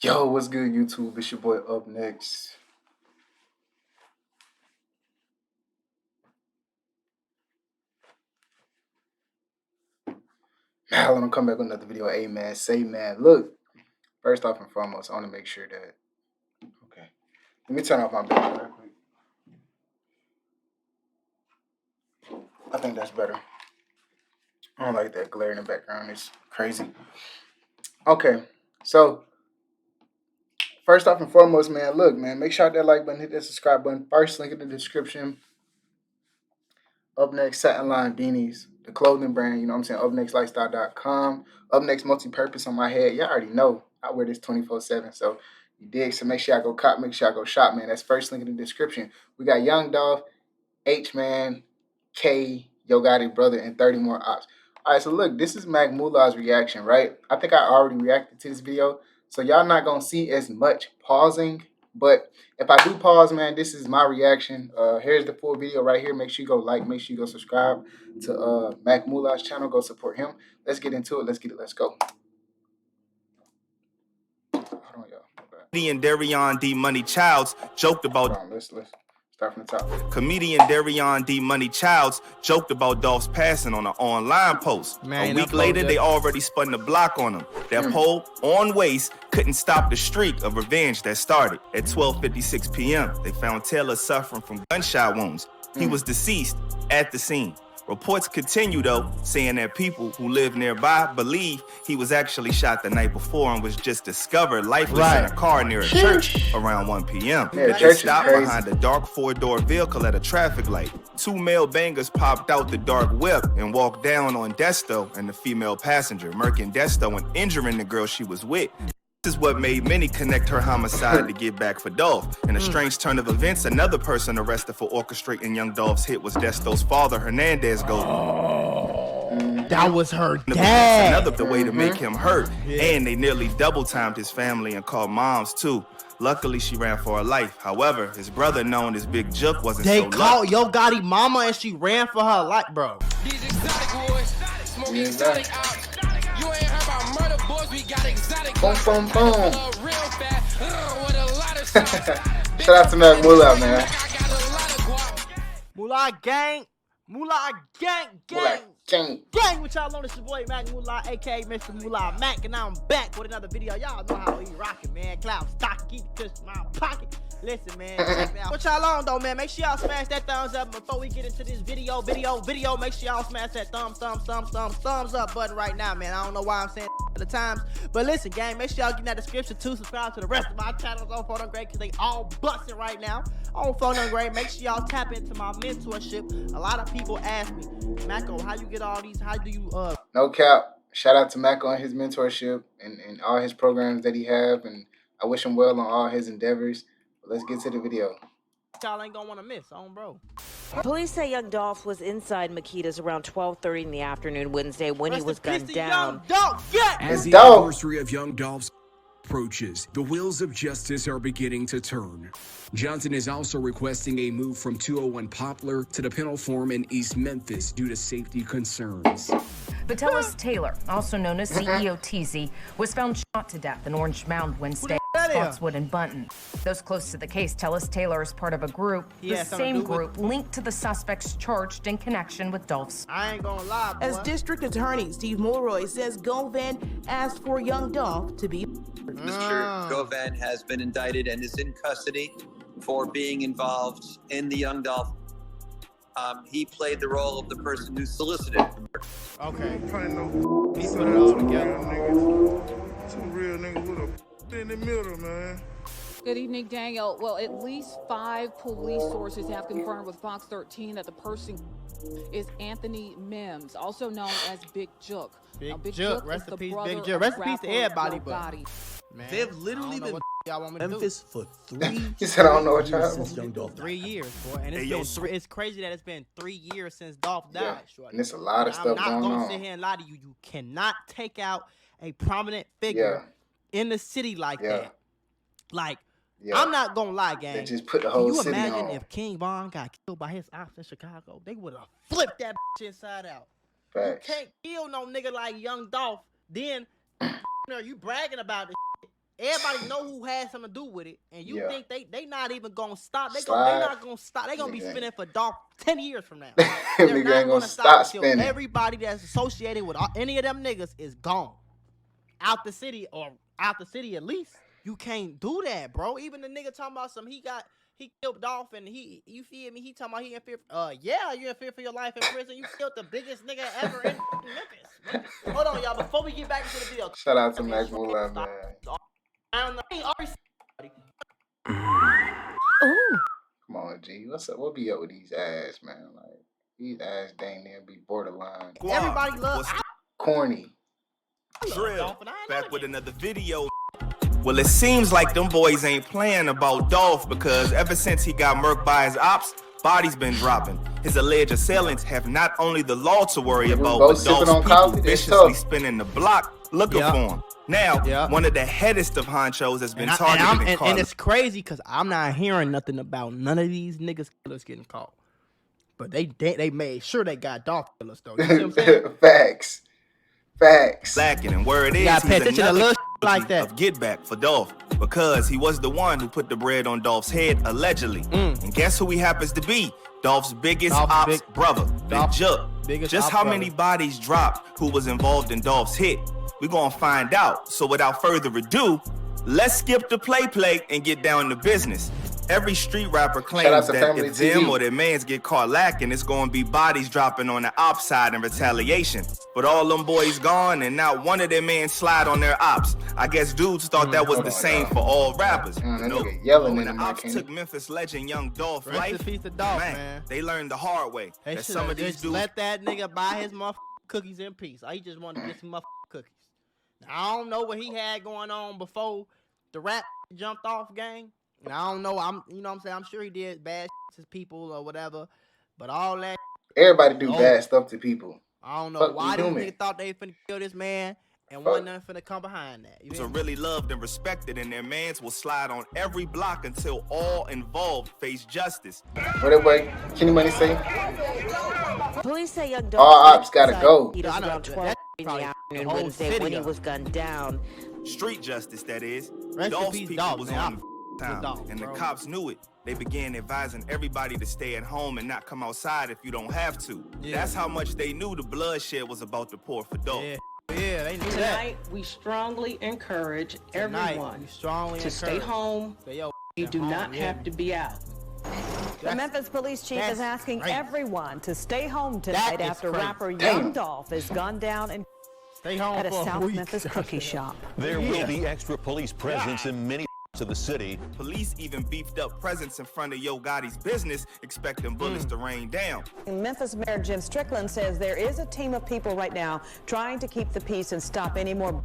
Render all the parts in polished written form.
Yo, what's good, YouTube? It's your boy Up Next. Now, let me come back with another video. Hey, man, say, man, look, first off and foremost, I want to make sure that, okay, let me turn off my background real quick. I think that's better. I don't like that glare in the background. It's crazy. Okay, so first off and foremost, man, look, man, make sure that like button, hit that subscribe button. First link in the description. Up Next Satin Line Beanies, the clothing brand, you know what I'm saying? upnextlifestyle.com. Up Next Multi-Purpose on my head. Y'all already know I wear this 24/7. So you dig? So make sure I go cop, make sure I go shop, man. That's first link in the description. We got Young Dolph, H-Man, K, Yo Gotti Brother, and 30 more ops. All right, so look, this is Mac Mullah's reaction, right? I think I already reacted to this video. So y'all not going to see as much pausing. But if I do pause, man, this is my reaction. Here's the full video right here. Make sure you go like, make sure you go subscribe to Mac Mullah's channel. Go support him. Let's get into it. Let's get it. Let's go. Hold on, y'all. Comedian Darion D. Money Childs joked about. Hold on, let's start from the top. Comedian Darion D. Money Childs joked about Dolph's passing on an online post. A week later, they already spun the block on him. That pole on waist couldn't stop the streak of revenge that started. At 12:56 p.m., they found Taylor suffering from gunshot wounds. He was deceased at the scene. Reports continue, though, saying that people who live nearby believe he was actually shot the night before and was just discovered lifeless in a car near a church around 1 p.m. He stopped behind a dark four-door vehicle at a traffic light. Two male bangers popped out the dark whip and walked down on Desto and the female passenger, murking Desto and injuring the girl she was with. This is what made many connect her homicide to get back for Dolph. In a strange turn of events, another person arrested for orchestrating Young Dolph's hit was Desto's father, Hernandez Gotti. That was her dad. Another way to make him hurt, and they nearly double-timed his family and called moms too. Luckily, she ran for her life. However, his brother, known as Big Jook, wasn't so lucky. They called Yo Gotti mama and she ran for her life, bro. These exotic boys, smoking exotic out. You ain't heard about murder boys, we got exotic boys. Boom, boom, boom. Real fast, with a lot of sauce. Shout out to Mac Mullah, man. Mullah gang. Mullah gang, gang. Gang with y'all on, it's your boy Mac Mullah, aka Mr. Mullah Mac, and I'm back with another video. Y'all know how he rockin', man. Cloud stock, keep the cushion in my pocket. Listen, man, check me out. What y'all on, though, man? Make sure y'all smash that thumbs up before we get into this video. Make sure y'all smash that thumbs up button right now, man. I don't know why I'm saying at the times, but listen, gang, make sure y'all get in that description too. Subscribe to the rest of my channels on Phone Great, because they all busting right now on Phone Great. Make sure y'all tap into my mentorship. A lot of people ask me, Mako, how you get all these? How do you No cap. Shout out to Mac on his mentorship and all his programs that he have, and I wish him well on all his endeavors. But let's get to the video. y'all ain't gonna want to miss on, bro? Police say young Dolph was inside Makita's around 12:30 in the afternoon Wednesday when he was gunned down. As the anniversary of young Dolph's approaches, the wheels of justice are beginning to turn. Johnson is also requesting a move from 201 Poplar to the penal form in East Memphis due to safety concerns. Vitellis Taylor, also known as CEO TZ, was found shot to death in Orange Mound Wednesday, Spotswood and Bunton. Those close to the case tell us Taylor is part of a group, the same group linked to the suspects charged in connection with Dolph's. I ain't gonna lie, boy. As District Attorney Steve Mulroy says, Govan asked for young Dolph to be. Mr. Govan has been indicted and is in custody for being involved in the young Dolph. He played the role of the person who solicited. Okay. He put it all together. Two real niggas with a in the middle, man. Good evening, Daniel. Well, at least 5 police sources have confirmed with Fox 13 that the person is Anthony Mims, also known as Big Jook. Big Jook, rest in peace, Big Jook. Rest in peace to everybody, but man, They've literally been y'all want me to Memphis for 3 He said, I don't know what y'all since Young Dolph 3 years, boy. And it's crazy that it's been 3 years since Dolph died. And there's a lot of stuff going on. I'm not gonna sit here and lie to you. You cannot take out a prominent figure in the city like that. Like, I'm not gonna lie, gang. They just put the whole city on. Can you imagine if King Von got killed by his ops in Chicago? They would have flipped that bitch inside out. Facts. You can't kill no nigga like Young Dolph. Then you bragging about this shit. everybody know who had something to do with it, and you think they not even gonna stop. They not gonna stop. They gonna be spinning for Dolph 10 years from now. They're not gonna stop until everybody that's associated with any of them niggas is gone out the city or out the city at least. You can't do that, bro. Even the nigga talking about he killed Dolph and you feel me? He talking about he in fear. Yeah, you in fear for your life in prison. You killed the biggest nigga ever in Memphis. Hold on, y'all. Before we get back into the video, shout out to Mac Moolah, man. Come on, G. What's up? What be up with these ass, man? Like these ass dang near be borderline. Everybody loves corny. Drill. Back with another video. Well, it seems like them boys ain't playing about Dolph because ever since he got murked by his ops, bodies been dropping. His alleged assailants have not only the law to worry about, but Dolph's people viciously spinning the block looking for him. Now, one of the headest of honchos has been targeted and it's crazy because I'm not hearing nothing about none of these niggas killers getting caught. But they made sure they got Dolph killers though. You see what I'm saying? Facts. Lacking, and where it is, he's another like that of get back for Dolph because he was the one who put the bread on Dolph's head allegedly. And guess who he happens to be? Dolph's biggest ops brother, Big JOOK. Just how many bodies dropped who was involved in Dolph's hit? We're gonna find out. So without further ado, let's skip the play and get down to business. Every street rapper claims that if them or their mans get caught lacking, it's gonna be bodies dropping on the ops side in retaliation. But all them boys gone and not one of their mans slide on their ops. I guess dudes thought that was the same for all rappers. Nope. When the ops took Memphis legend Young Dolph's life, man, they learned the hard way. That some of these dudes let that nigga buy his motherfucking cookies in peace. He just wanted to get some motherfucking cookies. Now, I don't know what he had going on before the rap jumped off, gang. And I don't know, you know what I'm saying? I'm sure he did bad shit to people or whatever, but all that. Everybody do bad stuff to people. I don't know why these niggas thought they finna kill this man and wasn't nothing finna come behind that. So really loved and respected, and their mans will slide on every block until all involved face justice. What that boy Kenny Money say? Police say Young Dolph all ops gotta go. Around 12 in the afternoon Wednesday when he was gunned down. Street justice, that is. Dolph's people was on town, and the cops knew it. They began advising everybody to stay at home and not come outside if you don't have to. That's how much they knew the bloodshed was about to pour for Dolph. Yeah, they knew Tonight, we strongly encourage everyone to stay home. You do not have to be out. The Memphis police chief is asking everyone to stay home tonight after rapper Young Dolph is gunned down and stay home at a South Memphis cookie shop. There will be extra police presence in many of the city. Police even beefed up presence in front of Yo Gotti's business, expecting bullets to rain down. Memphis Mayor Jim Strickland says there is a team of people right now trying to keep the peace and stop any more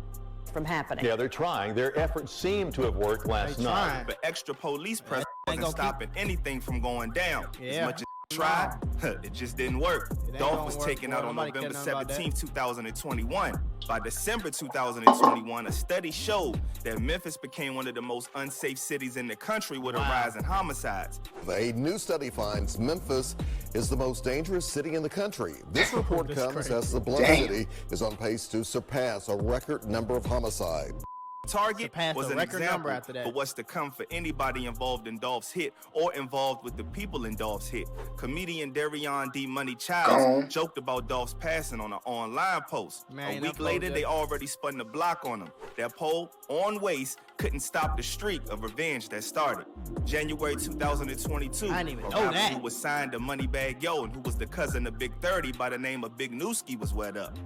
from happening. Yeah, they're trying. Their efforts seem to have worked last night. But extra police presence wasn't stopping anything from going down. As much as tried, it just didn't work. Dolph was taken out on November 17, 2021. By December 2021, a study showed that Memphis became one of the most unsafe cities in the country with a rise in homicides. A new study finds Memphis is the most dangerous city in the country. This report comes as the Blood City is on pace to surpass a record number of homicides. Target was an example for what's to come for anybody involved in Dolph's hit or involved with the people in Dolph's hit. Comedian Darion D. Money Childs joked about Dolph's passing on an online post. A week later, they already spun the block on him. That poll, on waste, couldn't stop the streak of revenge that started. January 2022, I didn't even know rapper that. who was signed to Moneybagg Yo and who was the cousin of Big 30 by the name of Big Newski was wet up.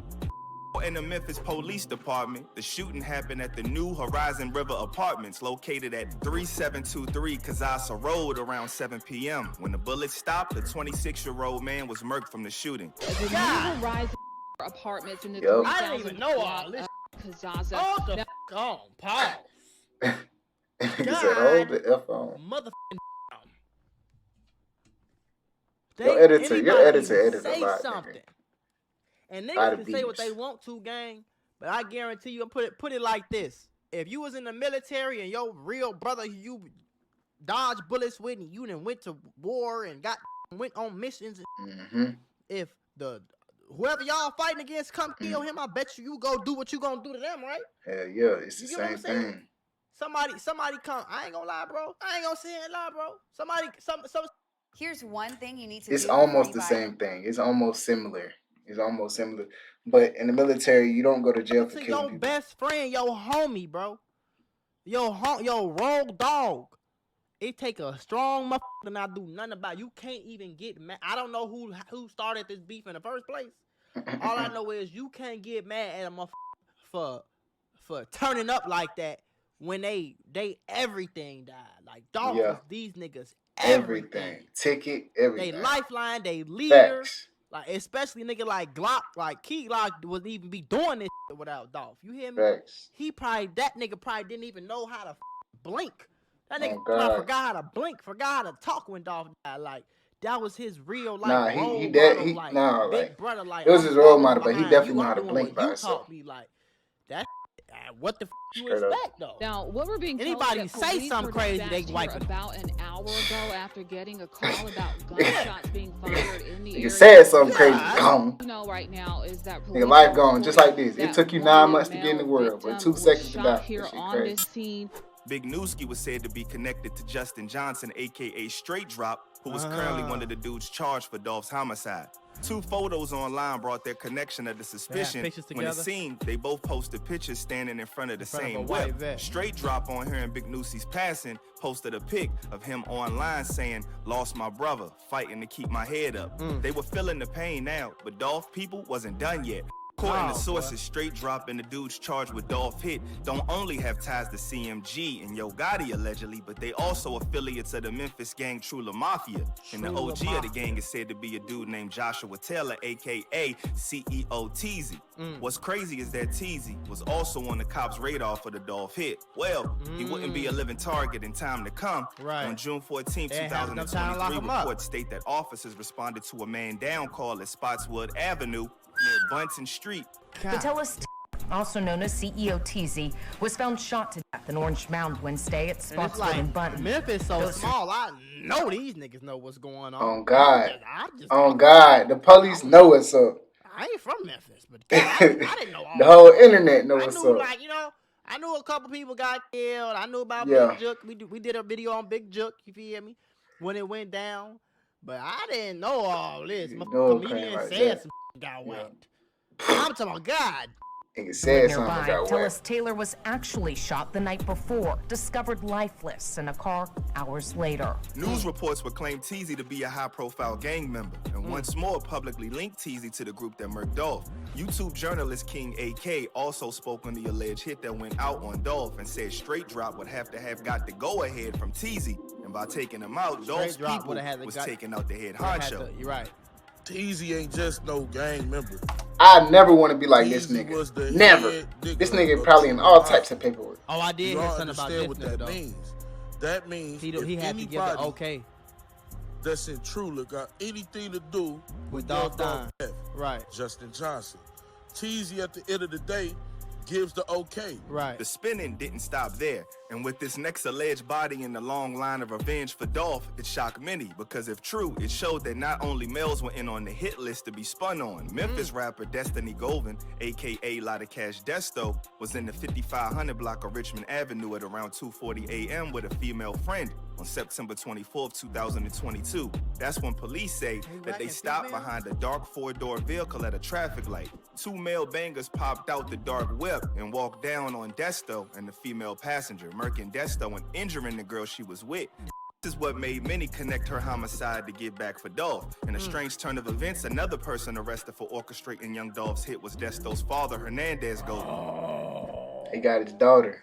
In the Memphis Police Department, the shooting happened at the New Horizon River Apartments located at 3723 Kazasa Road around 7 p.m. When the bullets stopped, the 26-year-old man was murked from the shooting. The New Horizon Apartments in the I didn't even know all this. Kazasa. Hold the on, pause. He said, hold the F on. Motherfucking Your editor edited a lot. Something. And niggas can say what they want to, gang, but I guarantee you, put it like this: if you was in the military and your real brother you dodged bullets with, and you done went to war and went on missions, if whoever y'all fighting against come kill him, I bet you go do what you gonna do to them, right? Hell yeah, it's the same thing. Somebody come. I ain't gonna lie, bro. I ain't gonna say it lie, bro. Somebody. Here's one thing you need to It's do. almost the same thing. It's almost similar. But in the military, you don't go to jail for killing your people. best friend, your homie, bro. Your rogue dog. It take a strong motherfucker to not do nothing about it. You can't even get mad. I don't know who started this beef in the first place. All I know is you can't get mad at a motherfucker for turning up like that when they everything died. Like Dolph was these niggas everything. Ticket, everything. They lifeline, they leader. Facts. Like especially nigga like Glock, like Key Glock wouldn't even be doing this shit without Dolph. You hear me? Facts. That nigga probably didn't even know how to blink. That nigga forgot how to blink, forgot how to talk when Dolph died. Like that was his real life role model, big brother. Like it was his role model, but he definitely know how to blink by himself. Taught me like that. What the you expect though? Now, what we're being told anybody say something crazy, they wipe it. About an hour ago, after getting a call about gunshots being fired in the area. You said something crazy, gone. You know, right now is that nigga life gone just like this. It took you 9 months to get in the world, but 2 seconds to die. Here on this scene. Big Newski was said to be connected to Justin Johnson, aka Straight Drop, who was currently one of the dudes charged for Dolph's homicide. 2 photos online brought their connection of the suspicion. When it seemed, they both posted pictures standing in front of the same whip. Straight Drop on hearing Big Newsi's passing posted a pic of him online saying, "Lost my brother, fighting to keep my head up." They were feeling the pain now, but Dolph people wasn't done yet. According to sources, Straight Drop and the dudes charged with Dolph Hit don't only have ties to CMG and Yo Gotti allegedly, but they also affiliates of the Memphis gang Trula Mafia. And the OG of the gang is said to be a dude named Joshua Taylor, aka CEO Teezy. What's crazy is that Teezy was also on the cops' radar for the Dolph Hit. Well, he wouldn't be a living target in time to come. On June 14, 2023, reports state that officers responded to a man down call at Spotswood Avenue near Bunton Street. Vitalis, also known as CEO Teezy, was found shot to death in Orange Mound Wednesday at Spotswood and Bunton. Memphis so small, I know these niggas know what's going on. On God. On God. The police know what's up. I ain't from Memphis, but I didn't know all the whole internet know what's up. Like, you know, I knew a couple people got killed. I knew about Big Jook. We did a video on Big Jook, you feel me? When it went down. But I didn't know all this. My comedian said some got whacked. I'm talking about God. Nearby, Tillis Taylor was actually shot the night before, discovered lifeless in a car hours later. News reports would claim Teezy to be a high-profile gang member, and once more publicly linked Teezy to the group that murked Dolph. YouTube journalist King AK also spoke on the alleged hit that went out on Dolph and said Straight Drop would have to have got the go-ahead from Teezy, and by taking him out, Dolph's people was taking out the head honcho. You're right. Teezy ain't just no gang member. I never want to be like this nigga. Never. This nigga probably in all types of paperwork. Oh, I did hear something about this what nigga, that means. That means he had to give the okay. That's in Trula got anything to do with Dolph death. Right. Justin Johnson. Teezy at the end of the day gives the okay. Right. The spinning didn't stop there. And with this next alleged body in the long line of revenge for Dolph, it shocked many because if true, it showed that not only males were in on the hit list to be spun on. Memphis rapper Destiny Golden, aka Lotta Cash Desto, was in the 5500 block of Richmond Avenue at around 2:40 a.m. with a female friend on September 24, 2022. That's when police say that they stopped behind a dark 4-door vehicle at a traffic light. 2 male bangers popped out the dark whip and walked down on Desto and the female passenger, murking Desto and injuring the girl she was with. This is what made many connect her homicide to get back for Dolph. In a strange turn of events, another person arrested for orchestrating Young Dolph's hit was Desto's father, Hernandez Gotti. He got his daughter.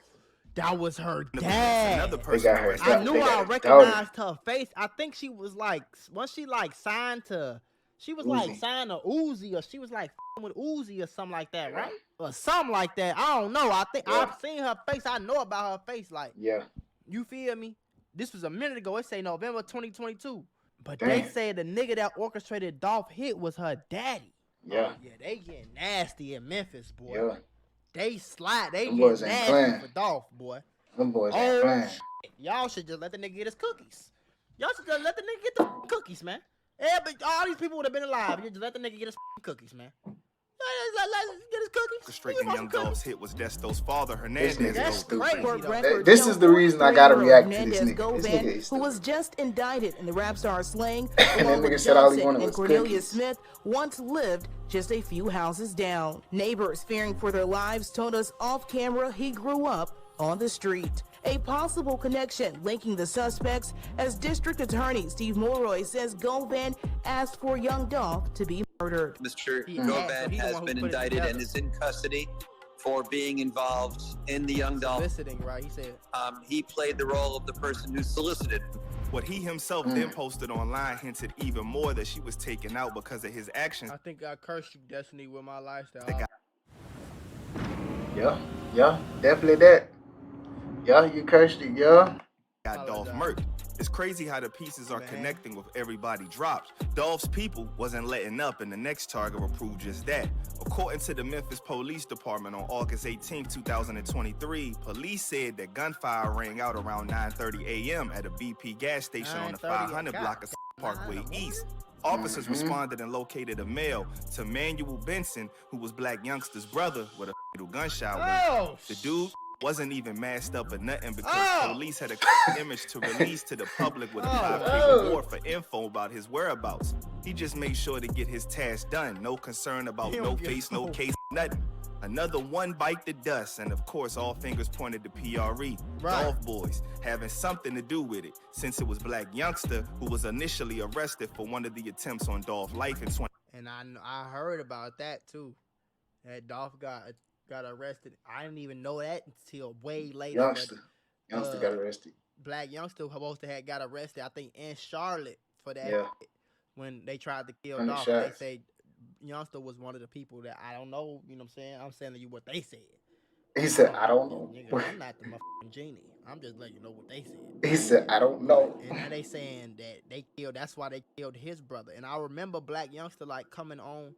That was her dad. Another person arrested. I knew I recognized her face. I think she was like, once she like signed to, she was like signed to Uzi, or she was like with Uzi or something like that, right? Or something like that. I don't know. I think I've seen her face. I know about her face. Like, you feel me? This was a minute ago. It say November 2022. But they say the nigga that orchestrated Dolph hit was her daddy. Yeah. Yeah, they get nasty in Memphis, boy. Yeah. They slide. They Them get boys ain't nasty playing. for Dolph, boy. Them boys ain't playing. Shit. Y'all should just let the nigga get his cookies. Y'all should just let the nigga get the cookies, man. Yeah, but all these people would have been alive. You just let the nigga get his cookies, man. Just get his cookies. Orchestrating Young Dolph's hit was Desto's father, Hernandez. That's crazy. This is the reason I gotta react to this nigga. This nigga is who was just indicted in the rap star slaying, and along that nigga with said all he Johnson wanted and was Cornelius cookies. Smith, once lived just a few houses down. Neighbors fearing for their lives told us off camera he grew up on the street. A possible connection linking the suspects, as District Attorney Steve Mulroy says Govan asked for Young Dolph to be murdered. Mr. Govan has been indicted and is in custody for being involved in the Young Dolph. Soliciting, right? He said. He played the role of the person who solicited. What he himself then posted online hinted even more that she was taken out because of his actions. I think I cursed you, Destiny, with my lifestyle. Yeah, definitely that. Yeah, you cursed it, yeah. Got Dolph murked. It's crazy how the pieces are connecting with everybody dropped. Dolph's people wasn't letting up, and the next target will prove just that. According to the Memphis Police Department on August 18, 2023, police said that gunfire rang out around 9:30 a.m. at a BP gas station on the 500 block of Parkway East. Officers responded and located a male to Manuel Benson, who was Black Youngster's brother, with a fatal gunshot wound. The dude wasn't even masked up or nothing because police had a image to release to the public with a 5K reward for info about his whereabouts. He just made sure to get his task done. No concern about no face, no case, nothing. Another one bite the dust, and of course all fingers pointed to PRE, Dolph Boys, having something to do with it, since it was Black Youngster who was initially arrested for one of the attempts on Dolph's life in 20. And I heard about that too. That Dolph got arrested. I didn't even know that until way later. Youngster got arrested. Black Youngster supposed to have got arrested, I think, in Charlotte for that. Yeah. When they tried to kill Dolph, they say Youngster was one of the people that I don't know. You know what I'm saying? I'm saying to you what they said. He said, I don't know. Nigga, I'm not the motherfucking genie. I'm just letting you know what they said. He said, I don't know. And now they saying that they killed. That's why they killed his brother. And I remember Black Youngster like coming on.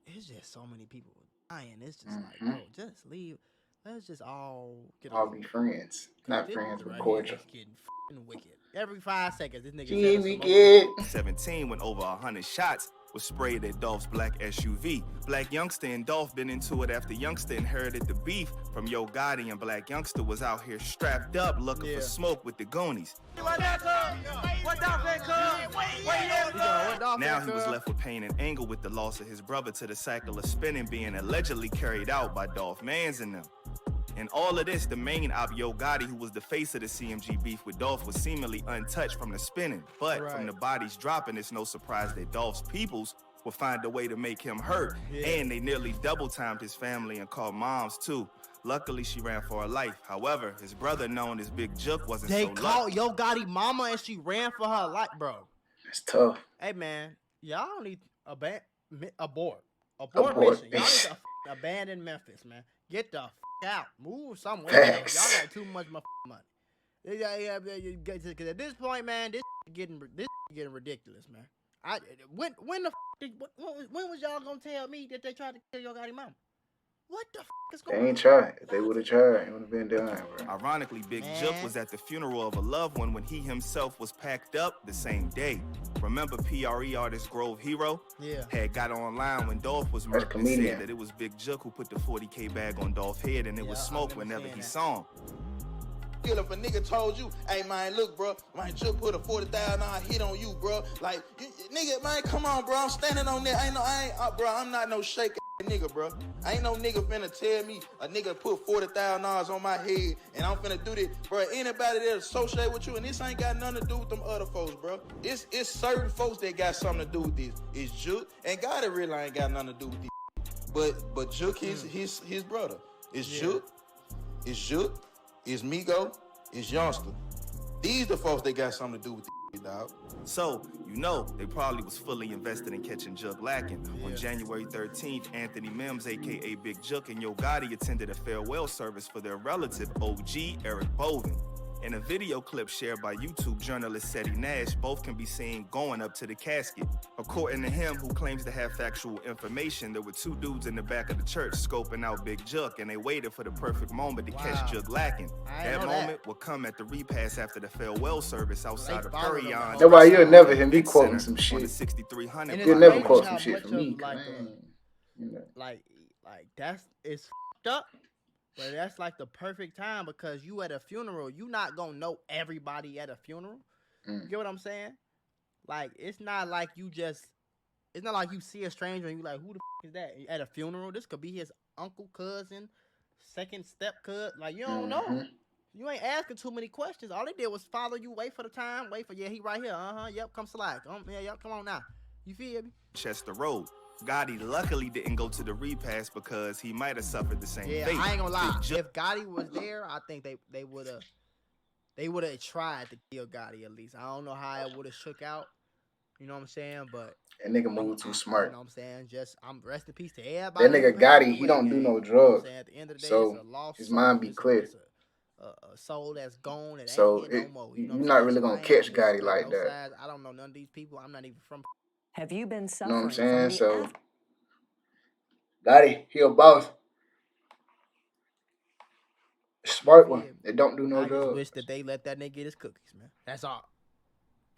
It's just so many people dying. It's just like, bro, just leave. Let's just all get all be friends, not friends but cordial. Getting f***ing wicked. Every 5 seconds, this nigga. Gee, we get 17 when over 100 shots was sprayed at Dolph's black SUV. Black Youngster and Dolph been into it after Youngster inherited the beef from Yo Gotti, and Black Youngster was out here strapped up looking for smoke with the Goonies. Now he was left with pain and anger with the loss of his brother to the cycle of spinning being allegedly carried out by Dolph Mans and them. In all of this, the main op, Yo Gotti, who was the face of the CMG beef with Dolph, was seemingly untouched from the spinning. But from the bodies dropping, it's no surprise that Dolph's peoples will find a way to make him hurt. And they nearly double-timed his family and called moms, too. Luckily, she ran for her life. However, his brother, known as Big Jook, wasn't so lucky. They called Yo Gotti mama and she ran for her life, bro. It's tough. Hey, man, y'all need abort mission. Y'all need to abandon Memphis, man. Get the out. Move somewhere. Y'all got too much money. Because at this point, man, this is getting ridiculous, man. When was y'all gonna tell me that they tried to kill Yo Gotti mama? What the is going on? They ain't tried. If they would have tried, it would have been done, bro. Ironically, Big Jook was at the funeral of a loved one when he himself was packed up the same day. Remember PRE artist Grove Hero? Yeah. Had got online when Dolph was murdered and said that it was Big Jook who put the 40K bag on Dolph's head and it was smoke whenever he saw him. If a nigga told you, hey man, look, bro, man, Jook put a $40,000 hit on you, bro. Like, nigga, man, come on, bro. I'm standing on there. Bro, I'm not no shake nigga, bro. I ain't no nigga finna tell me a nigga put $40,000 on my head and I'm finna do this, bro. Anybody that associate with you, and this ain't got nothing to do with them other folks, bro. It's certain folks that got something to do with this. It's Jook, and Gotti really ain't got nothing to do with this. But Jook his brother. It's Jook. It's Jook. It's Migo. It's Youngster. These the folks that got something to do with this, dog. So, you know, they probably was fully invested in catching Jook lacking. On January 13th, Anthony Mims, a.k.a. Big Jook, and Yo Gotti attended a farewell service for their relative, OG Eric Bovin. In a video clip shared by YouTube journalist Seti Nash, both can be seen going up to the casket. According to him, who claims to have factual information, there were two dudes in the back of the church scoping out Big Jook, and they waited for the perfect moment to catch Jook lacking. That moment would come at the repass after the farewell service outside of Perion. That's why you'll never hear me quoting some shit. You'll never quote some shit from me. Like it's f***ed up. But that's like the perfect time because you at a funeral, you not gonna know everybody at a funeral. You get what I'm saying? Like it's not like you see a stranger and you like, who the is that at a funeral? This could be his uncle, cousin, second step cousin. Like you don't know. You ain't asking too many questions. All they did was follow you, wait for the time, he right here. Yep, come slide. Yep, come on now. You feel me? Chester Road. Gotti luckily didn't go to the repass because he might have suffered the same fate. I ain't gonna lie. If Gotti was there, I think they would have tried to kill Gotti at least. I don't know how it would have shook out. You know what I'm saying? But that nigga moved too smart. You know what I'm saying? I'm rest in peace to everybody. That nigga Gotti, he don't do no drugs. At the end of the day, so it's a lost his mind be clear. A soul that's gone. That so ain't here no more. You know you're not really gonna catch Gotti like that. Sides. I don't know none of these people. I'm not even from. Have you been suffering? You know what I'm saying? So Gotti, he a boss. Smart one. They don't do no drugs. I just wish that they let that nigga get his cookies, man. That's all.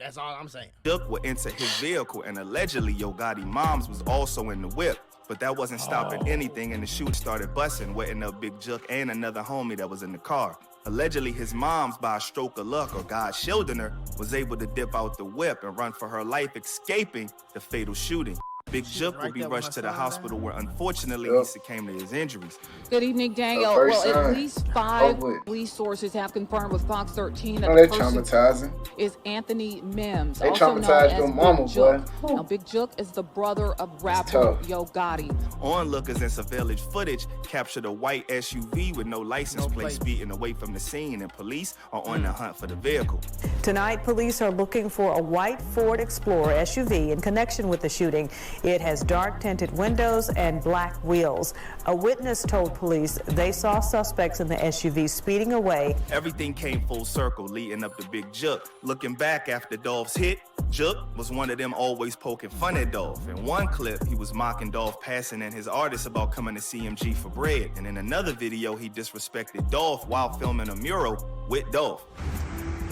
That's all I'm saying. JOOK would enter his vehicle, and allegedly Yo Gotti moms was also in the whip. But that wasn't stopping anything, and the shooter started busting, wetting up Big JOOK and another homie that was in the car. Allegedly, his mom's, by a stroke of luck or God shielding her, was able to dip out the whip and run for her life, escaping the fatal shooting. Big JOOK would be rushed to the hospital where, unfortunately, he succumbed to his injuries. Good evening, Daniel. Well, at least 5 police sources have confirmed with Fox 13 that the person is Anthony Mims, they also known as Big JOOK. Now, Big JOOK is the brother of rapper Yo Gotti. Onlookers and surveillance footage captured a white SUV with no license plate speeding away from the scene, and police are on the hunt for the vehicle. Tonight, police are looking for a white Ford Explorer SUV in connection with the shooting. It has dark tinted windows and black wheels. A witness told police they saw suspects in the SUV speeding away. Everything came full circle leading up to Big JOOK. Looking back after Dolph's hit, JOOK was one of them always poking fun at Dolph. In one clip, he was mocking Dolph passing and his artists about coming to CMG for bread. And in another video, he disrespected Dolph while filming a mural with Dolph.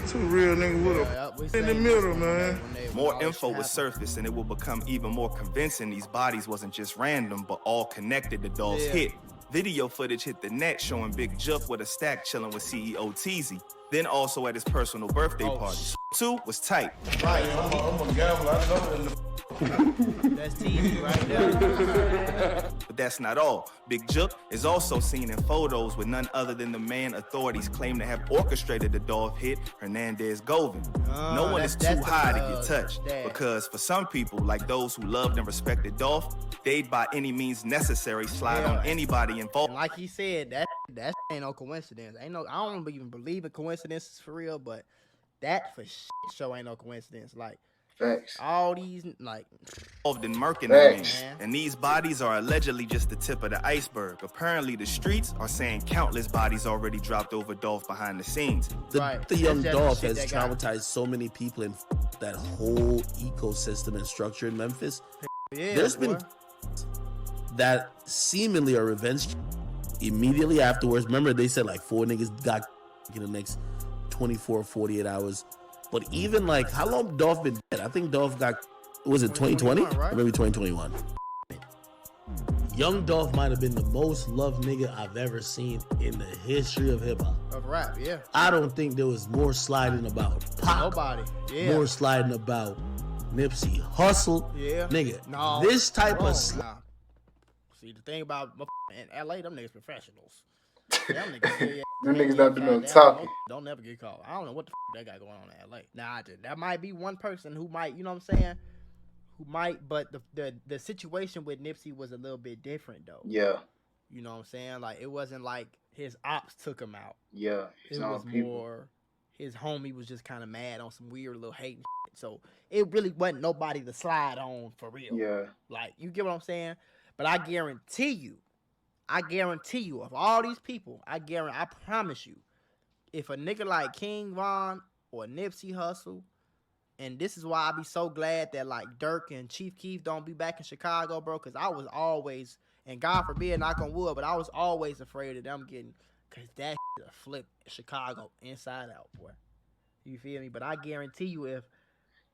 Two real niggas with a in the middle, man. More info was surfaced, and it will become even more convincing these bodies wasn't just random, but all connected to Dolph's hit. Video footage hit the net showing Big JOOK with a stack chilling with CEO Teezy. Then also at his personal birthday party. 2 was tight. Right, I'm a gambler. I know that's Teezy right there. But that's not all. Big JOOK is also seen in photos with none other than the man authorities claim to have orchestrated the Dolph hit, Hernandez Govan. No one is too high to get touched, because for some people, like those who loved and respected Dolph, they'd by any means necessary slide on anybody involved. And like he said, that ain't no coincidence. I don't even believe in coincidences for real, but that for sure ain't no coincidence. Like, Thanks. All these involved in murking them, and these bodies are allegedly just the tip of the iceberg. Apparently, the streets are saying countless bodies already dropped over Dolph behind the scenes. The young Dolph has traumatized so many people in that whole ecosystem and structure in Memphis. There's been that seemingly a revenge immediately afterwards. Remember, they said like 4 niggas got in the next 24, 48 hours. But even like, how long Dolph been dead? I think Dolph got, was it 2020? Right? Or maybe 2021. Young Dolph might have been the most loved nigga I've ever seen in the history of hip hop. Of rap, yeah. I don't think there was more sliding about Pac. Nobody, yeah. More sliding about Nipsey Hussle. Yeah. Nigga, no, this type of See, the thing about in LA, them niggas professionals. Them niggas, them niggas don't do no talking. Don't never get caught. I don't know what the they got going on in LA. Nah, that might be one person who might, you know what I'm saying? Who might, but the situation with Nipsey was a little bit different though. Yeah. You know what I'm saying? Like, it wasn't like his ops took him out. Yeah. It was more his homie was just kind of mad on some weird little hate and shit. So it really wasn't nobody to slide on for real. Yeah. Like, you get what I'm saying? But I guarantee you, of all these people, I promise you, if a nigga like King Von or Nipsey Hussle, and this is why I be so glad that like Dirk and Chief Keef don't be back in Chicago, bro, because I was always, and God forbid, knock on wood, but I was always afraid of them getting, because that shit flip Chicago inside out, boy. You feel me? But I guarantee you, if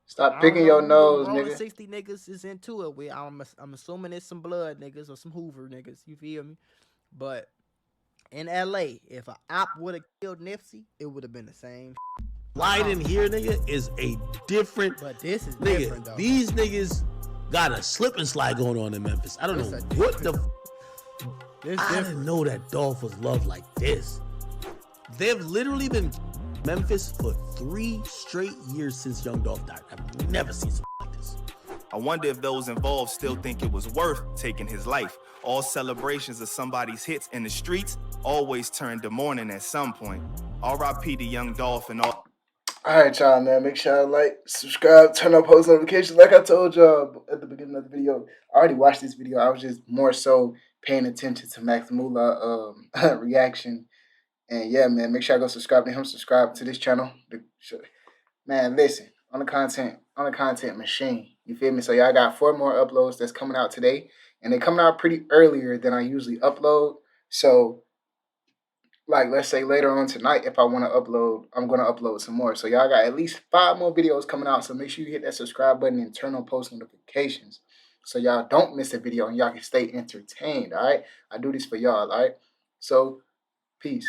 Stop picking your nose, rolling nigga. 60 niggas is into it. I'm assuming it's some blood niggas or some Hoover niggas. You feel me? But in LA, if an op would have killed Nipsey, it would have been the same. Light in here, nigga, is a different. But this is nigga, different, though. These niggas got a slip and slide going on in Memphis. I don't know what the. I didn't know that Dolph was loved like this. They've literally been Memphis for 3 straight years since Young Dolph died. I've never seen something like this. I wonder if those involved still think it was worth taking his life. All celebrations of somebody's hits in the streets always turn to mourning at some point. R.I.P. to Young Dolph and all. All right, y'all, man. Make sure y'all like, subscribe, turn on post notifications. Like I told y'all at the beginning of the video, I already watched this video. I was just more so paying attention to Max Moolah reaction. And yeah, man, make sure y'all go subscribe to him. Subscribe to this channel. Man, listen, on the content machine. You feel me? So y'all got 4 more uploads that's coming out today. And they're coming out pretty earlier than I usually upload. So, like, let's say later on tonight, if I want to upload, I'm going to upload some more. So y'all got at least 5 more videos coming out. So make sure you hit that subscribe button and turn on post notifications so y'all don't miss a video and y'all can stay entertained, all right? I do this for y'all, all right? So, peace.